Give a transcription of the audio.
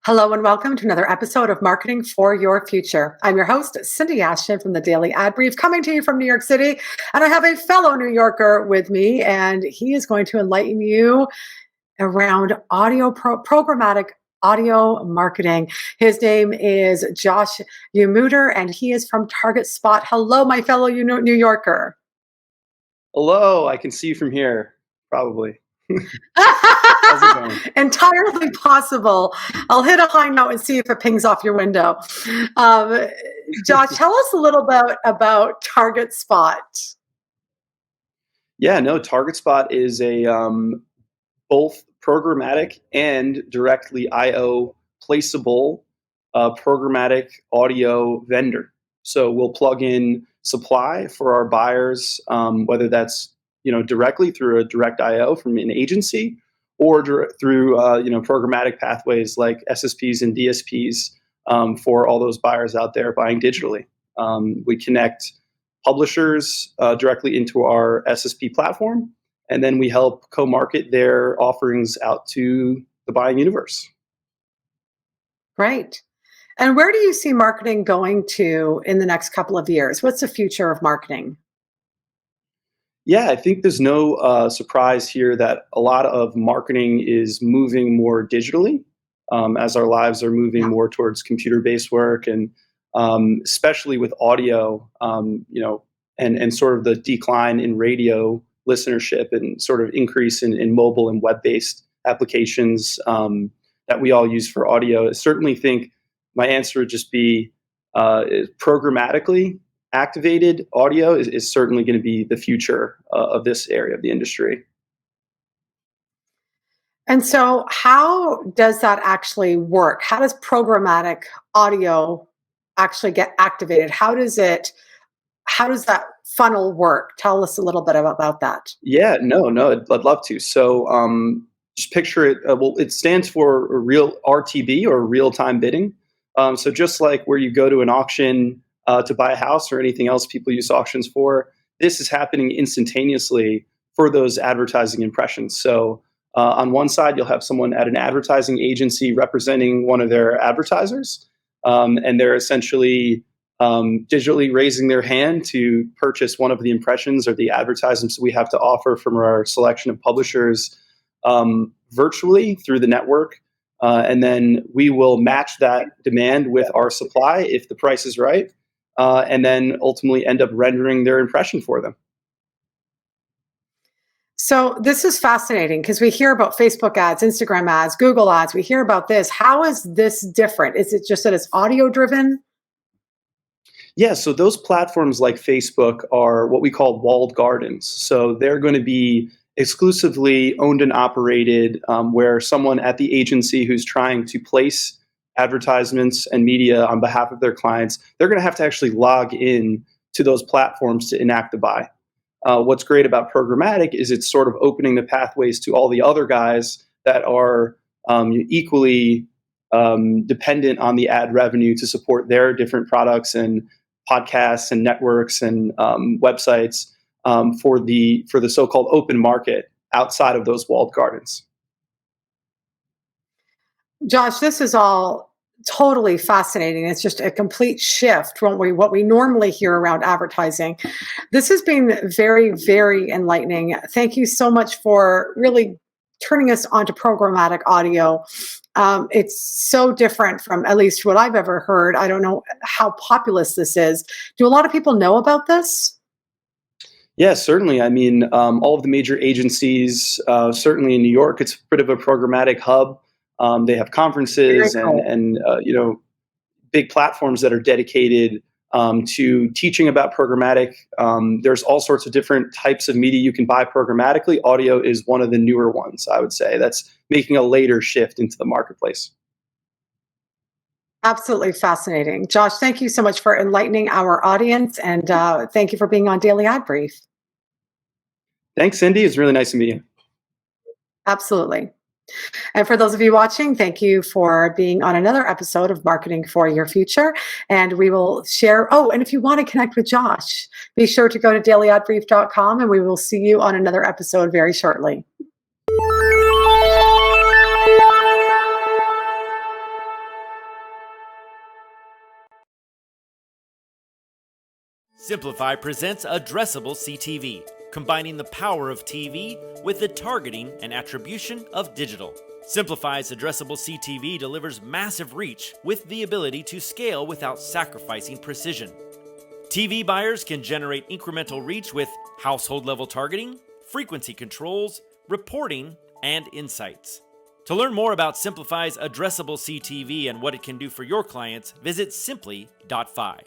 Hello and welcome to another episode of Marketing for Your Future. I'm your host, Cindy Ashton from the Daily Ad Brief, coming to you from New York City. And I have a fellow New Yorker with me, and he is going to enlighten you around programmatic audio marketing. His name is Josh Yamuder, and he is from Targetspot. Hello, my fellow New Yorker. Hello, I can see you from here, probably. How's it going? Entirely possible. I'll hit a high note and see if it pings off your window. Josh, tell us a little bit about Targetspot. Yeah, no, Targetspot is a both programmatic and directly IO placeable programmatic audio vendor. So we'll plug in supply for our buyers, whether that's directly through a direct IO from an agency, or through programmatic pathways like SSPs and DSPs for all those buyers out there buying digitally. We connect publishers directly into our SSP platform, and then we help co-market their offerings out to the buying universe. Great. And where do you see marketing going to in the next couple of years? What's the future of marketing? Yeah, I think there's no surprise here that a lot of marketing is moving more digitally as our lives are moving more towards computer-based work, and especially with audio, and sort of the decline in radio listenership and sort of increase in mobile and web-based applications that we all use for audio. I certainly think my answer would just be programmatically activated audio is certainly going to be the future of this area of the industry. And so how does that actually work? How does programmatic audio actually get activated? How does that funnel work? Tell us a little bit about that. Yeah, no, I'd love to. So just picture it. Well, it stands for real RTB, or real-time bidding. So just like where you go to an auction to buy a house or anything else people use auctions for, this is happening instantaneously for those advertising impressions. So on one side, you'll have someone at an advertising agency representing one of their advertisers, and they're essentially digitally raising their hand to purchase one of the impressions or the advertisements we have to offer from our selection of publishers virtually through the network. And then we will match that demand with our supply if the price is right, and then ultimately end up rendering their impression for them. So this is fascinating because we hear about Facebook ads, Instagram ads, Google ads. We hear about this. How is this different? Is it just that it's audio driven? Yeah, so those platforms like Facebook are what we call walled gardens. So they're going to be exclusively owned and operated, where someone at the agency who's trying to place advertisements and media on behalf of their clients, they're going to have to actually log in to those platforms to enact the buy. What's great about programmatic is it's sort of opening the pathways to all the other guys that are equally dependent on the ad revenue to support their different products and podcasts and networks and websites for the so-called open market outside of those walled gardens. Josh, this is all totally fascinating. It's just a complete shift from what we normally hear around advertising. This has been very, very enlightening. Thank you so much for really turning us onto programmatic audio. It's so different from at least what I've ever heard. I don't know how populous this is. Do a lot of people know about this? Yeah, certainly. I mean, all of the major agencies, certainly in New York, it's a bit of a programmatic hub. They have conferences and big platforms that are dedicated to teaching about programmatic. There's all sorts of different types of media you can buy programmatically. Audio is one of the newer ones, I would say, that's making a later shift into the marketplace. Absolutely fascinating. Josh, thank you so much for enlightening our audience, and thank you for being on Daily Ad Brief. Thanks, Cindy. It's really nice to meet you. Absolutely. And for those of you watching, thank you for being on another episode of Marketing for Your Future. And we will share. Oh, and if you want to connect with Josh, be sure to go to dailyadbrief.com, and we will see you on another episode very shortly. Simplify presents Addressable CTV, combining the power of TV with the targeting and attribution of digital. Simplify's Addressable CTV delivers massive reach with the ability to scale without sacrificing precision. TV buyers can generate incremental reach with household-level targeting, frequency controls, reporting, and insights. To learn more about Simplify's Addressable CTV and what it can do for your clients, visit simply.fi.